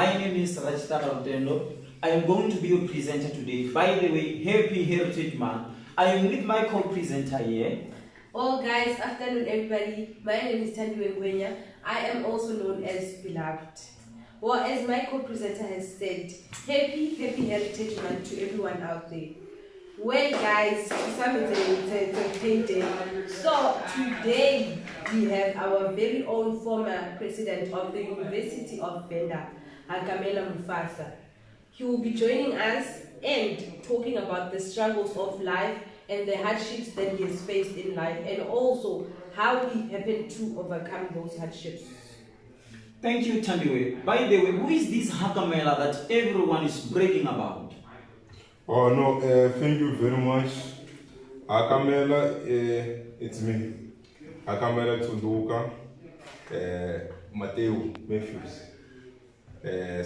My name is Rajitha. I am going to be your presenter today. By the way, happy Heritage Month. I am with my co-presenter here. Oh guys, afternoon everybody. My name is Thandiwe. I am also known as Beloved. Well, as my co-presenter has said, happy Heritage Month to everyone out there. Well guys, some it's a payday. So today we have our very own former president of the University of Venda, hakamela Mufasa. He will be joining us and talking about the struggles of life and the hardships that he has faced in life, and also how he happened to overcome those hardships. Thank you, Thandiwe. By the way, who is this hakamela that everyone is bragging about? Oh no, thank you very much. Hakamela, it's me. Hakamela TSUNDZUKA, Mateo Matthews.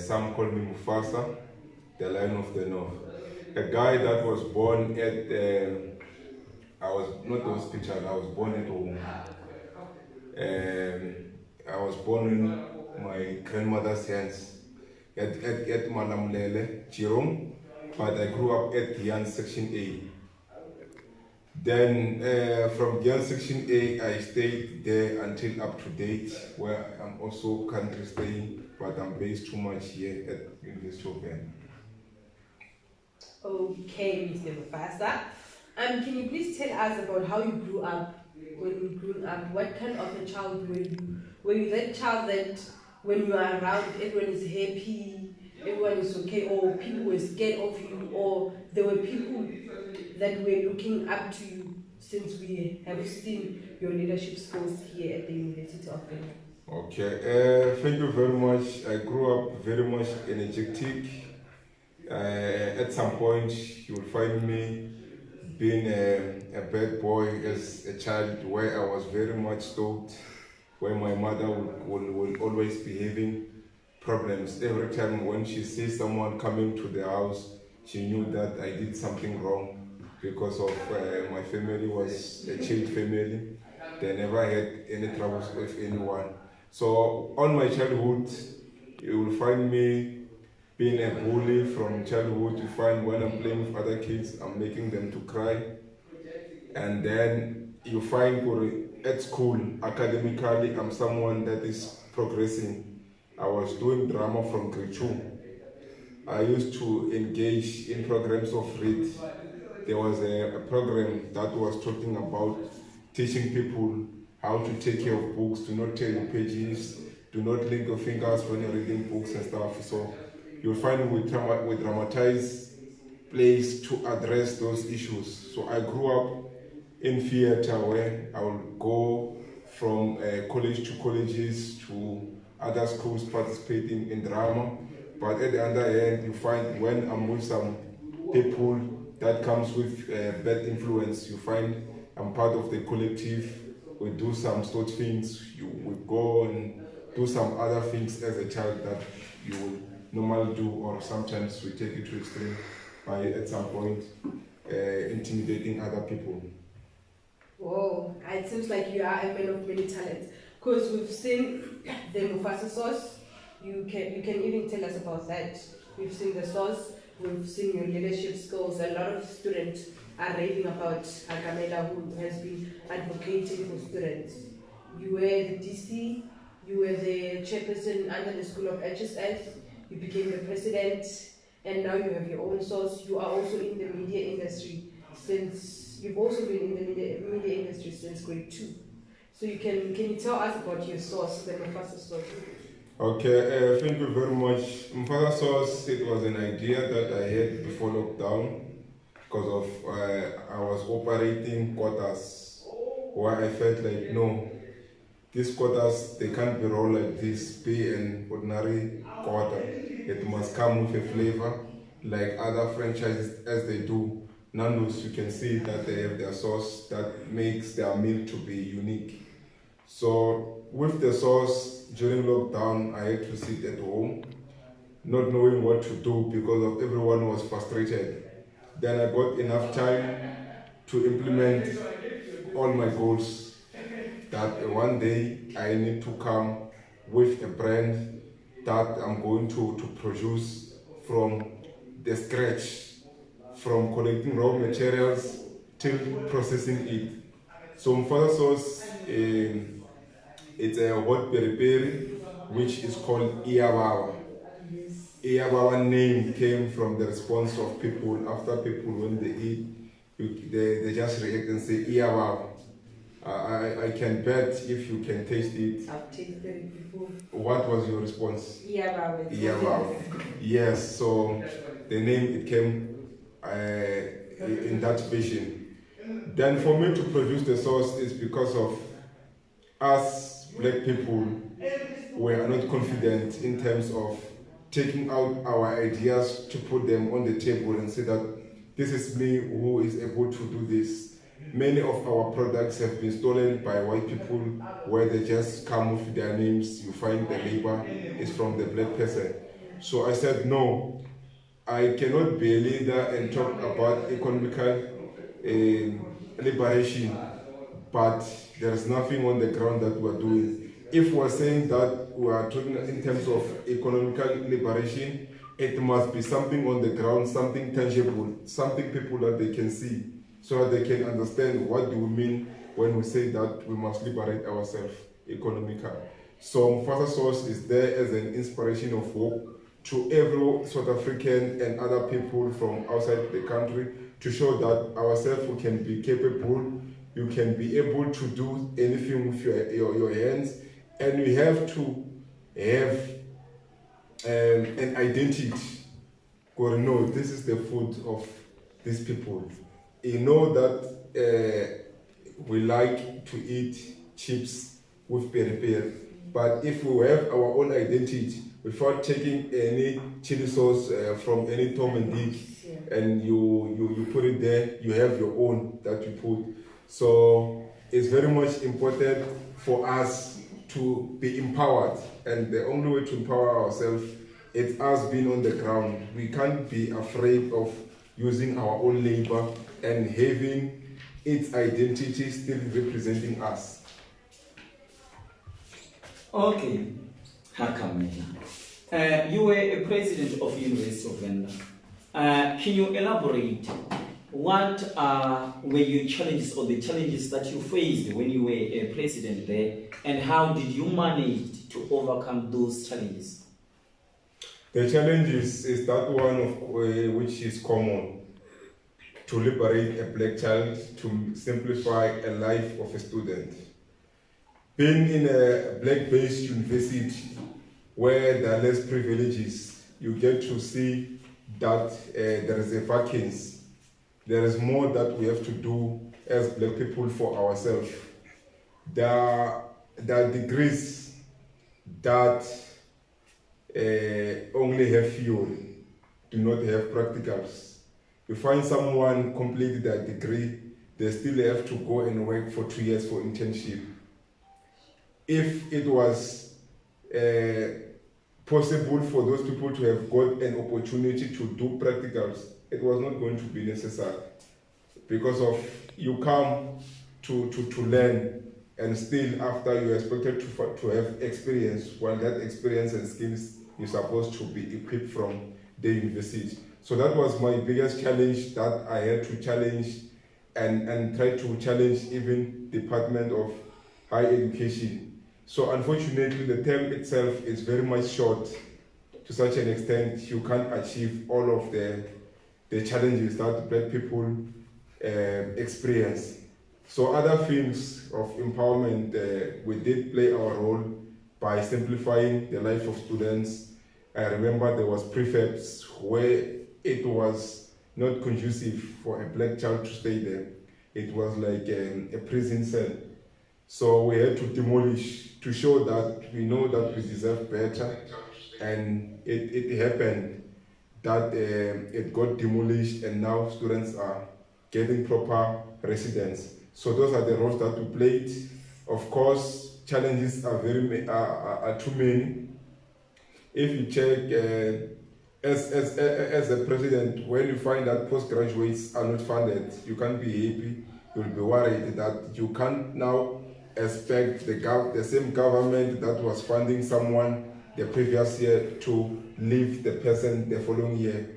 Some call me Mufasa, the Lion of the North. A guy that was born at, I was not hospital, I was born at home. I was born in my grandmother's hands at Malamlele, Jerome, but I grew up at Gyan Section A. Then from Gyan Section A, I stayed there until up to date, where I'm also currently staying, but I'm based too much here at University of Venda. Okay, Mr. Mufasa. Can you please tell us about how you grew up? When you grew up, what kind of a child were you? Were you that child that when you are around, everyone is happy, everyone is okay, or people were scared of you, or there were people that were looking up to you, since we have seen your leadership skills here at the University of Venda? Okay, thank you very much. I grew up very much energetic. At some point, you will find me being a bad boy as a child, where I was very much stopped, where my mother will always be having problems. Every time when she sees someone coming to the house, she knew that I did something wrong, because of my family was a chill family. They never had any troubles with anyone. So on my childhood, you will find me being a bully from childhood. You find when I'm playing with other kids, I'm making them to cry. And then you find at school, academically, I'm someone that is progressing. I was doing drama from grade 2. I used to engage in programs of read. There was a program that was talking about teaching people how to take care of books, do not tear the pages, do not lick your fingers when you're reading books and stuff. So you'll find we dramatize plays to address those issues. So I grew up in theater, where I would go from college to colleges to other schools participating in drama. But at the other end, you find when I'm with some people that comes with bad influence, you find I'm part of the collective. We do some sort of things. We go and do some other things as a child that you will normally do, or sometimes we take it to extreme by at some point intimidating other people. Whoa, it seems like you are a man of many talents, because we've seen the Mufasa sauce. You can even tell us about that. We've seen the sauce, we've seen your leadership skills. A lot of students are raving about hakamela, who has been advocating for students. You were the DC, you were the chairperson under the School of HSS, you became the president, and now you have your own source. You are also in the media industry you've also been in the media industry since grade 2. So can you tell us about your source, the Mufasa source? Okay, thank you very much. Mufasa source, it was an idea that I had before lockdown, because of I was operating quotas, where I felt like, no, these quotas, they can't be rolled like this, be an ordinary quota. It must come with a flavor, like other franchises as they do. Nando's, you can see that they have their sauce that makes their meal to be unique. So with the sauce, during lockdown, I had to sit at home, not knowing what to do because of everyone was frustrated. Then I got enough time to implement all my goals, that one day I need to come with a brand that I'm going to produce from the scratch, from collecting raw materials till processing it. So mufasa sauce, it's a hot peri-peri, which is called iyababa. Iyababa name came from the response of people. After people, when they eat, they just react and say iyababa. I can bet if you can taste it. I've tasted it before. What was your response? Iyababa. Iyababa. Yes, so the name it came in that vision. Then for me to produce the sauce is because of us black people were not confident in terms of taking out our ideas to put them on the table and say that this is me who is able to do this. Many of our products have been stolen by white people where they just come with their names. You find the labor is from the black person. So I said, no, I cannot be a leader and talk about economical liberation, but there is nothing on the ground that we are doing. If we are saying that we are talking in terms of economical liberation, it must be something on the ground, something tangible, something people that they can see, so that they can understand what do we mean when we say that we must liberate ourselves economically. So mufasa sauce is there as an inspiration of hope to every South African and other people from outside the country, to show that ourselves we can be capable, you can be able to do anything with your hands, and you have to have an identity. Because no, this is the food of these people. You know that we like to eat chips with peri-peri, but if we have our own identity without taking any chili sauce from any Tom and Dick, and you put it there, you have your own that you put. So it's very much important for us to be empowered, and the only way to empower ourselves is us being on the ground. We can't be afraid of using our own labor and having its identity still representing us. Okay, hakamela. You were a president of University of Venda. Can you elaborate what were your challenges or the challenges that you faced when you were a president there, and how did you manage to overcome those challenges? The challenges is that one of which is common, to liberate a black child, to simplify a life of a student. Being in a black-based university where there are less privileges, you get to see that there is a vacancy. There is more that we have to do as black people for ourselves. There are degrees that only have theory, do not have practicals. You find someone completed their degree, they still have to go and work for 2 years for internship. If it was possible for those people to have got an opportunity to do practicals, it was not going to be necessary, because of you come to learn, and still after you're expected to have experience, while that experience and skills you're supposed to be equipped from the university. So that was my biggest challenge, that I had to challenge and try to challenge even Department of Higher Education. So unfortunately the term itself is very much short, to such an extent you can't achieve all of the challenges that black people experience. So other themes of empowerment, we did play our role by simplifying the life of students. I remember there was prefabs where it was not conducive for a black child to stay there. It was like a prison cell. So we had to demolish to show that we know that we deserve better, and it happened that it got demolished, and now students are getting proper residence. So those are the roles that we played. Of course, challenges are too many. If you check as a president, when you find that postgraduates are not funded, you can't be happy. You'll be worried that you can't now expect the same government that was funding someone the previous year to leave the person the following year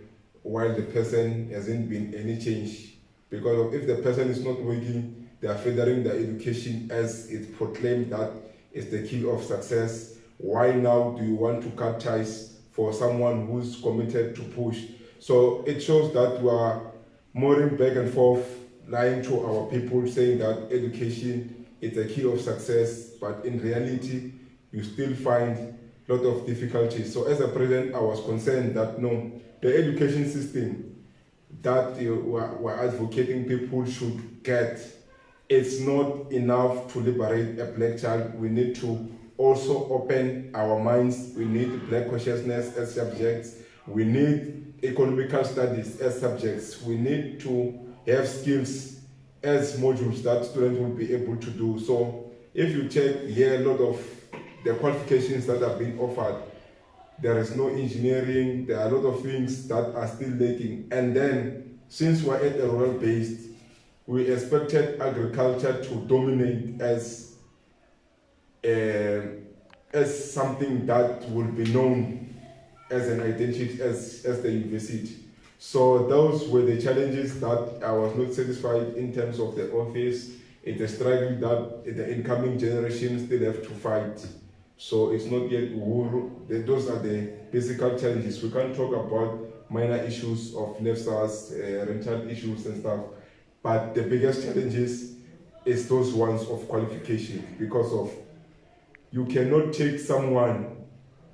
while the person hasn't been any change. Because if the person is not working, they are furthering the education as it proclaimed that is the key of success. Why now do you want to cut ties for someone who's committed to push? So it shows that we are moving back and forth, lying to our people, saying that education is the key of success, but in reality, you still find a lot of difficulties. So as a president, I was concerned that no, the education system that we're advocating people should get, it's not enough to liberate a black child. We need to also open our minds. We need black consciousness as subjects. We need economical studies as subjects. We need to have skills as modules that students will be able to do. So if you check here, a lot of the qualifications that have been offered, there is no engineering, there are a lot of things that are still lacking. And then, since we're at a rural based, we expected agriculture to dominate as something that will be known as an identity as the university. So those were the challenges that I was not satisfied in terms of the office. It's a struggle that the incoming generation still have to fight. So it's not yet those are the physical challenges. We can't talk about minor issues of NEFSAS, rental issues and stuff. But the biggest challenges is those ones of qualification, because of you cannot take someone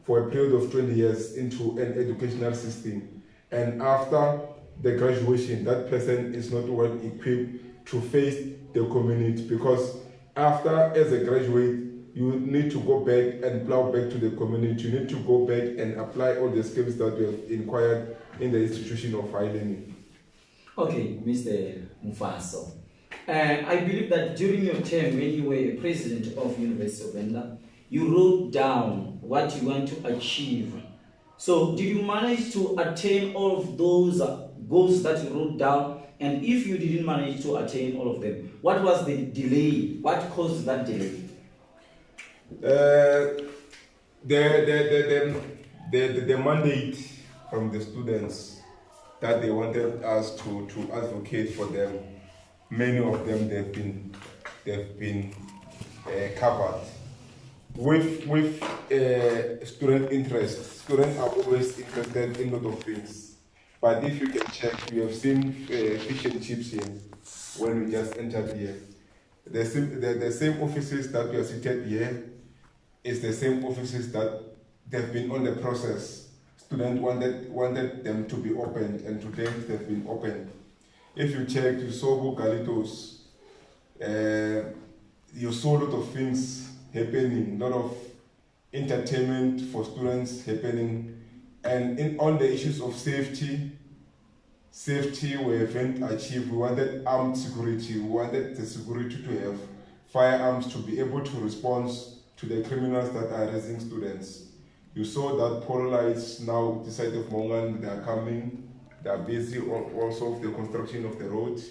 for a period of 20 years into an educational system, and after the graduation, that person is not well equipped to face the community, because after, as a graduate, you need to go back and plow back to the community. You need to go back and apply all the skills that you have acquired in the institution of higher learning. Okay, Mr. Mufasa. I believe that during your term, when you were a president of University of Venda, you wrote down what you want to achieve. So did you manage to attain all of those goals that you wrote down? And if you didn't manage to attain all of them, what was the delay? What caused that delay? The mandate from the students that they wanted us to advocate for them, many of them they've been covered with student interest. Students are always interested in a lot of things, but if you can check, we have seen fish and chips here when we just entered here. The same offices that we are seated here is the same offices that they've been on the process. Students wanted them to be opened, and today they've been opened. If you check, you saw Galitos, you saw a lot of things happening, a lot of entertainment for students happening, and on the issues of safety we haven't achieved. We wanted armed security. We wanted the security to have firearms to be able to respond to the criminals that are arresting students. You saw that pole lights now, the side of Mongan, they are coming. They are busy also with the construction of the road.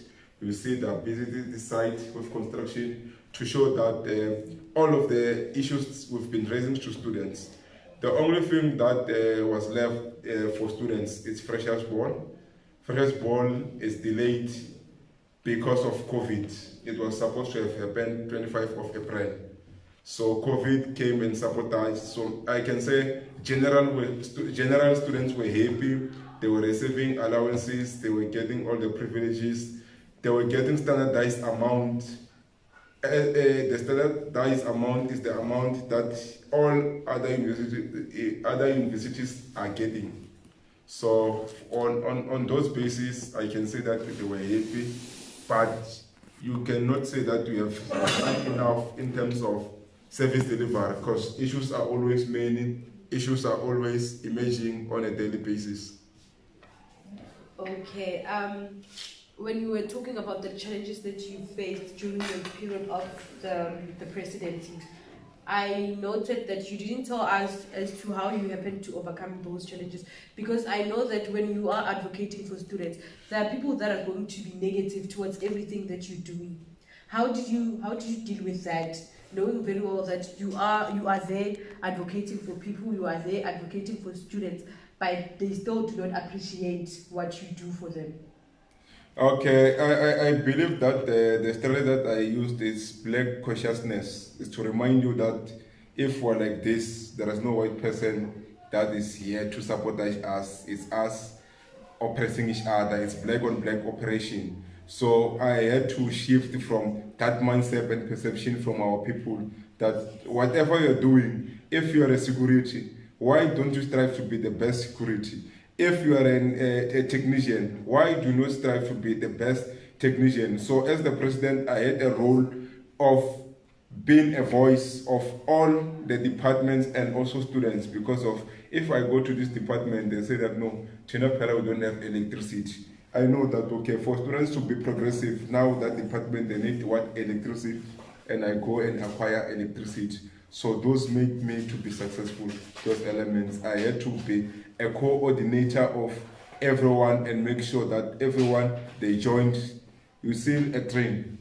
You see they are busy the site with construction to show that all of the issues we've been raising to students. The only thing that was left for students is Freshers Ball. Freshers Ball is delayed because of COVID. It was supposed to have happened 25th of April. So COVID came and sabotaged. So I can say general students were happy. They were receiving allowances. They were getting all the privileges. They were getting standardized amount. The standardized amount is the amount that all other universities are getting. So on those bases, I can say that they were happy, but you cannot say that we have done enough in terms of service delivery, because issues are always many, issues are always emerging on a daily basis. Okay, when you were talking about the challenges that you faced during the period of the presidency, I noted that you didn't tell us as to how you happened to overcome those challenges, because I know that when you are advocating for students, there are people that are going to be negative towards everything that you're doing. How did you deal with that? knowing very well that you are there advocating for people, you are there advocating for students, but they still do not appreciate what you do for them? Okay, I believe that the story that I used is black consciousness, is to remind you that if we're like this, there is no white person that is here to support us. It's us oppressing each other. It's black on black operation. So I had to shift from that mindset and perception from our people that whatever you're doing, if you're a security, why don't you strive to be the best security? If you are a technician, why do you not strive to be the best technician? So as the president, I had a role of being a voice of all the departments and also students, because of if I go to this department, they say that no, Chinapela, we don't have electricity. I know that, okay, for students to be progressive, now that department, they need what electricity, and I go and acquire electricity. So those made me to be successful, those elements. I had to be a coordinator of everyone and make sure that everyone, they joined. You see a train,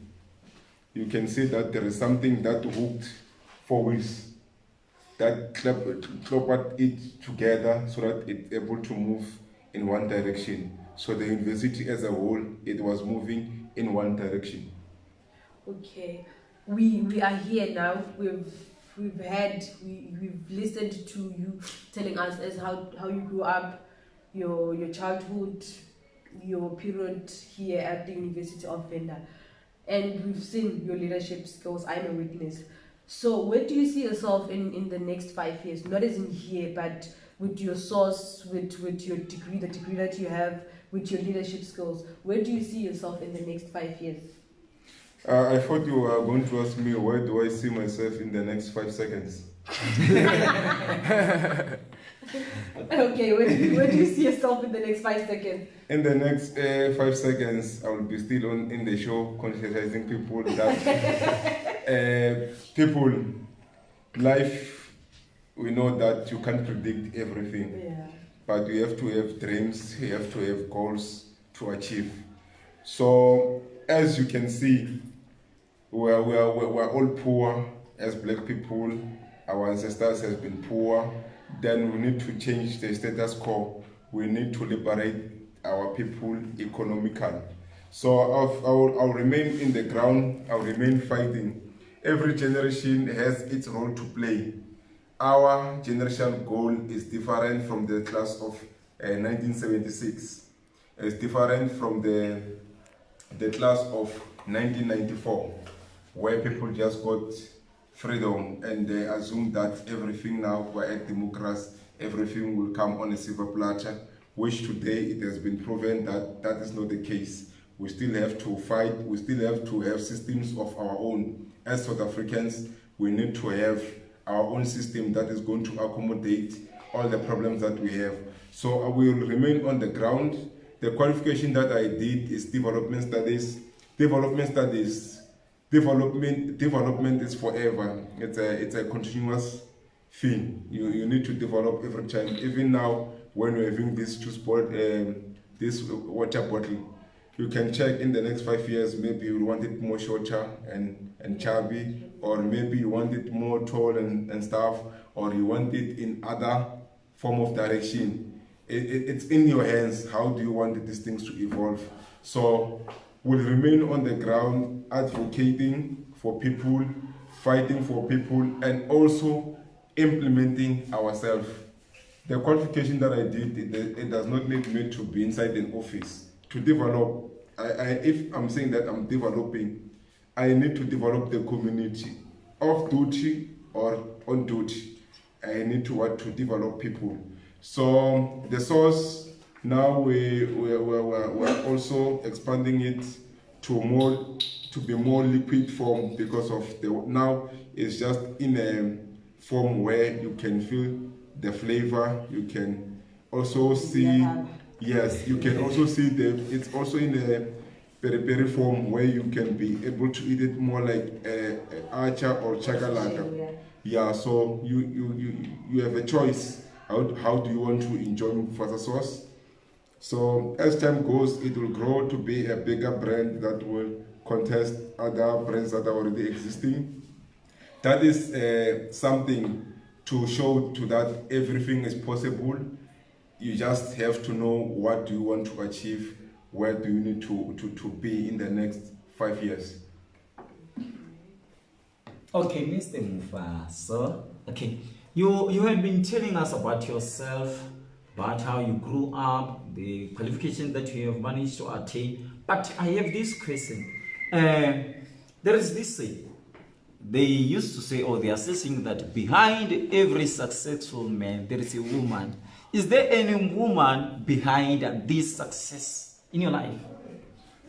you can see that there is something that hooked 4 wheels, that cloppered it together so that it's able to move in one direction. So the university as a whole, it was moving in one direction. Okay, we are here now. We've listened to you telling us as how you grew up, your childhood, your period here at the University of Venda, and we've seen your leadership skills. I'm a witness. So where do you see yourself in the next 5 years? Not as in here, but with your source, with your degree, the degree that you have, with your leadership skills. Where do you see yourself in the next 5 years? I thought you were going to ask me where do I see myself in the next 5 seconds. Okay, where do you see yourself in the next 5 seconds? In the next 5 seconds, I will be still in the show, conscientizing people that people, life, we know that you can't predict everything. Yeah. But you have to have dreams, you have to have goals to achieve. So, as you can see, we're all poor as black people. Our ancestors have been poor. Then we need to change the status quo. We need to liberate our people economically. So I'll remain in the ground, I'll remain fighting. Every generation has its role to play. Our generation goal is different from the class of 1976. It's different from the class of 1994, where people just got freedom and they assume that everything now, we're at democracy, everything will come on a silver platter, which today it has been proven that that is not the case. We still have to fight, we still have to have systems of our own. As South Africans, we need to have our own system that is going to accommodate all the problems that we have. So I will remain on the ground. The qualification that I did is development studies. Development is forever. It's a continuous thing. You need to develop every time. Even now, when we're having this this water bottle, you can check in the next 5 years. Maybe you want it more shorter and chubby, or maybe you want it more tall and stuff, or you want it in other form of direction. It's in your hands. How do you want these things to evolve? So we'll remain on the ground, advocating for people, fighting for people, and also implementing ourselves. The qualification that I did, it does not need me to be inside an office. To develop, if I'm saying that I'm developing, I need to develop the community, off duty or on duty. I need to develop people. So the source, now we're also expanding it to be more liquid form, because of now it's just in a form where you can feel the flavor. You can also see, yes, you can also see it's also in a peri form where you can be able to eat it more like acha or chakalaka. Yeah, so you have a choice. How do you want to enjoy mufasa sauce? So as time goes, it will grow to be a bigger brand that will contest other brands that are already existing. That is something to show to that everything is possible. You just have to know what do you want to achieve, where do you need to be in the next 5 years. Okay, Mr. Mufasa. Okay, you have been telling us about yourself, about how you grew up, the qualifications that you have managed to attain. But I have this question. There is this saying. They used to say, or they are saying that behind every successful man, there is a woman. Is there any woman behind this success in your life?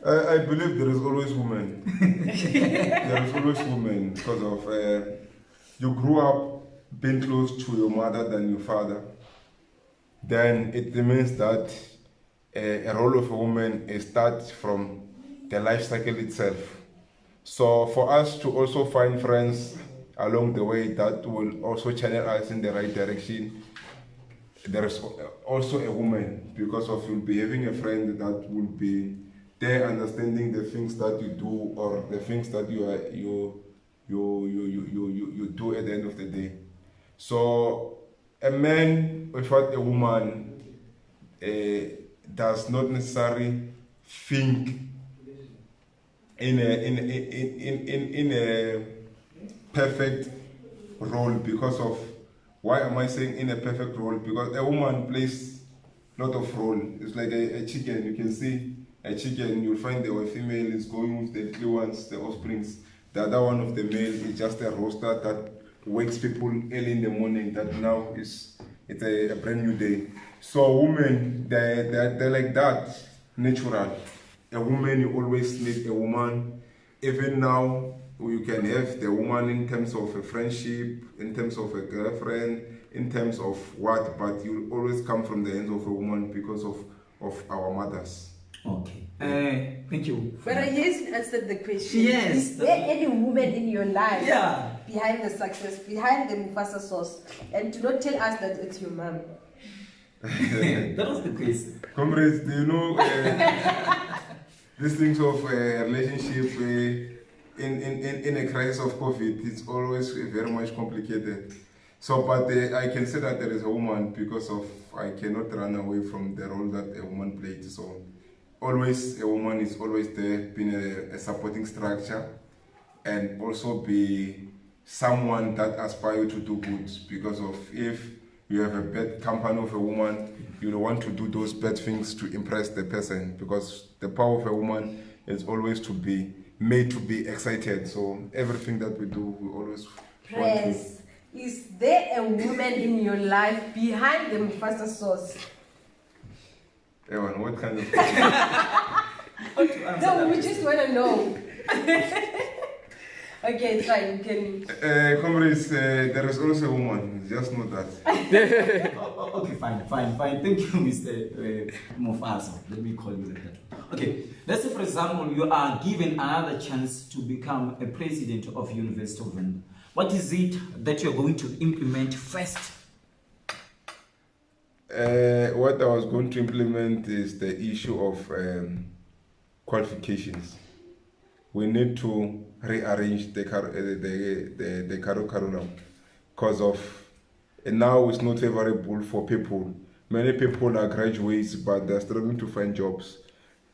I believe there is always women. There is always women because of you grew up being close to your mother than your father. Then it means that a role of a woman is start from the life cycle itself. So for us to also find friends along the way that will also channel us in the right direction, there is also a woman, because of you'll be having a friend that will be there understanding the things that you do or the things that you do at the end of the day. So a man without a woman does not necessarily think in a perfect role. Because of, why am I saying in a perfect role? Because a woman plays a lot of role. It's like a chicken. You can see a chicken, you'll find the female is going with the little ones, the offsprings. The other one of the male is just a roaster that wakes people early in the morning, that now it's a brand new day. So women, they're like that, natural. A woman, you always need a woman. Even now, you can have the woman in terms of a friendship, in terms of a girlfriend, in terms of what, but you always come from the hands of a woman because of our mothers. Okay. Thank you. But he hasn't answered the question. Yes. Is there any woman in your life behind the success, behind the Mufasa sauce? And do not tell us that it's your mom. That was the question. Comrades, do you know these things of relationship in a crisis of COVID? It's always very much complicated. So, but I can say that there is a woman because of I cannot run away from the role that a woman played. So, always a woman is always there, being a supporting structure, and also be someone that aspires to do good. Because of if you have a bad company of a woman, you don't want to do those bad things to impress the person, because the power of a woman is always to be made to be excited. So everything that we do, we always Press. Is there a woman in your life behind the Mufasa sauce? Ewan, what kind of No, we just want to know. Okay, it's fine. You can. comrades, there is also a woman, just know that. Okay, fine. Thank you, Mr. Mufasa. Let me call you like that. Okay, let's say, for example, you are given another chance to become a president of University of Venda. What is it that you're going to implement first? What I was going to implement is the issue of qualifications. We need to rearrange the curriculum, because of now it's not favorable for people. Many people are graduates, but they're struggling to find jobs,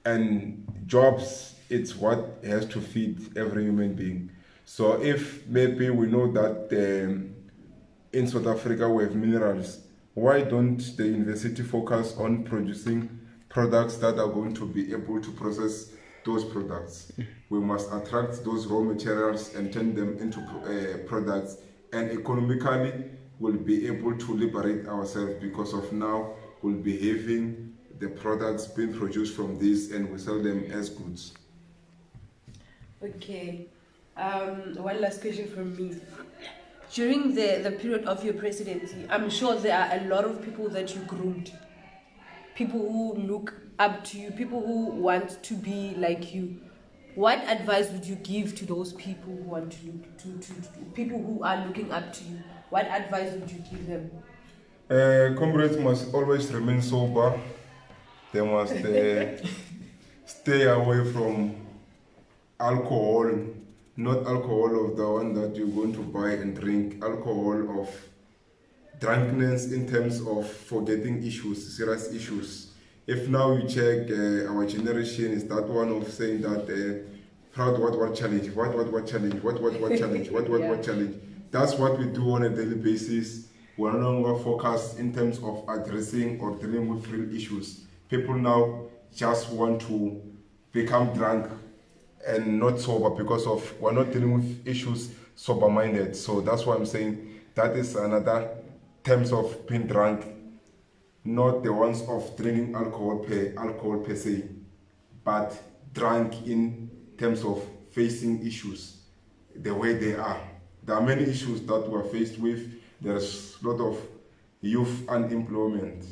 and jobs, it's what has to feed every human being. So if maybe we know that in South Africa we have minerals, why don't the university focus on producing products that are going to be able to process those products? We must attract those raw materials and turn them into products, and economically we'll be able to liberate ourselves, because of now we'll be having the products being produced from this and we sell them as goods. Okay. One last question from me. During the period of your presidency, I'm sure there are a lot of people that you groomed. People who look up to you, people who want to be like you. What advice would you give to those people who want to look to people who are looking up to you? What advice would you give them? Comrades must always remain sober. They must stay away from alcohol, not alcohol of the one that you're going to buy and drink, alcohol of drunkenness in terms of forgetting issues, serious issues. If now you check our generation is that one of saying that proud what challenge, what challenge, what challenge, what challenge. That's what we do on a daily basis. We're no longer focused in terms of addressing or dealing with real issues. People now just want to become drunk and not sober because of we're not dealing with issues sober-minded. So that's why I'm saying that is another terms of being drunk, not the ones of drinking alcohol per se, but drunk in terms of facing issues the way they are. There are many issues that we're faced with. There's a lot of youth unemployment.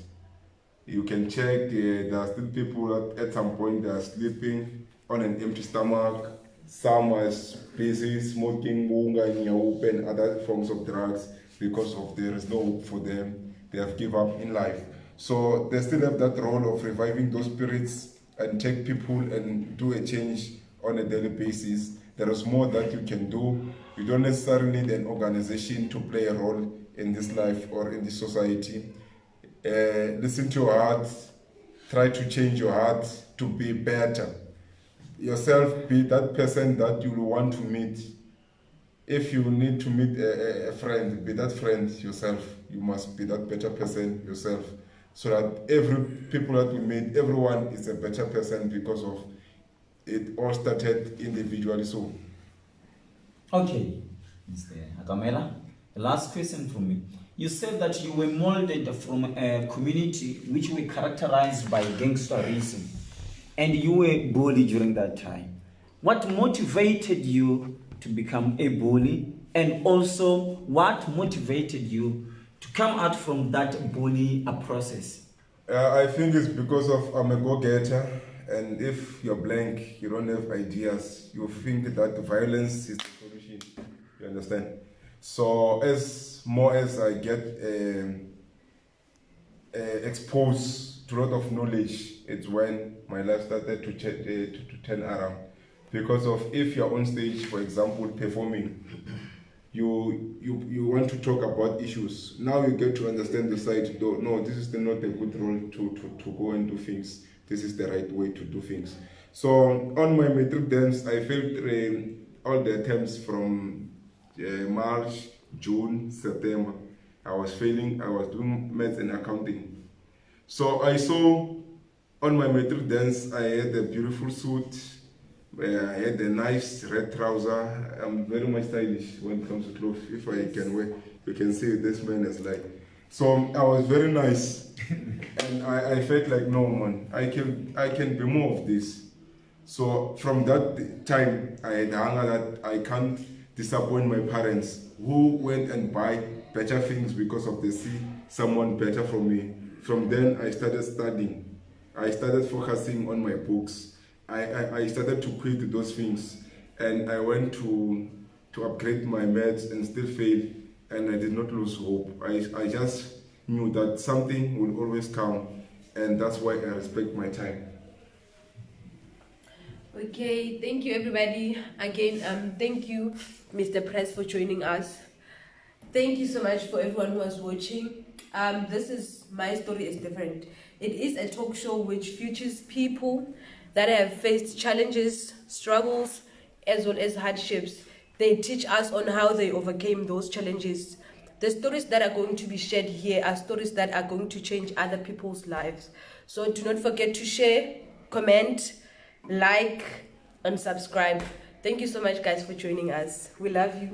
You can check, there are still people that at some point they are sleeping on an empty stomach. Some are busy smoking bunga and other forms of drugs because of there is no hope for them. They have given up in life. So they still have that role of reviving those spirits and take people and do a change on a daily basis. There is more that you can do. You don't necessarily need an organization to play a role in this life or in this society. Listen to your heart. Try to change your heart to be better. Yourself, be that person that you want to meet. If you need to meet a friend, be that friend yourself. You must be that better person yourself. So that every people that we meet, everyone is a better person because of it all started individually. So, okay, Mr. Hakamela, the last question from me. You said that you were molded from a community which were characterized by gangsterism, and you were bullied during that time. What motivated you to become a bully, and also what motivated you to come out from that bully process? I think it's because of I'm a go-getter, and if you're blank, you don't have ideas, you think that violence is the solution. You understand? So as more as I get exposed to a lot of knowledge, it's when my life started to turn around. Because of if you're on stage, for example, performing, you want to talk about issues. Now you get to understand the side. No, this is not a good role to go and do things. This is the right way to do things. So on my matric dance, I failed all the attempts from March, June, September. I was failing. I was doing maths and accounting. So I saw on my matric dance, I had a beautiful suit. I had a nice red trouser. I'm very much stylish when it comes to clothes. If I can wear, you can see this man is like. So I was very nice, and I felt like no man, I can be more of this. So from that time, I had hunger that I can't disappoint my parents who went and buy better things because of they see someone better from me. From then I started studying. I started focusing on my books. I started to quit those things, and I went to upgrade my maths and still failed, and I did not lose hope. I just knew that something will always come, and that's why I respect my time. Okay, thank you everybody. Again, thank you, Mr. Press, for joining us. Thank you so much for everyone who was watching. This is My Story is Different. It is a talk show which features people that have faced challenges, struggles, as well as hardships. They teach us on how they overcame those challenges. The stories that are going to be shared here are stories that are going to change other people's lives. So do not forget to share, comment, like, and subscribe. Thank you so much, guys, for joining us. We love you.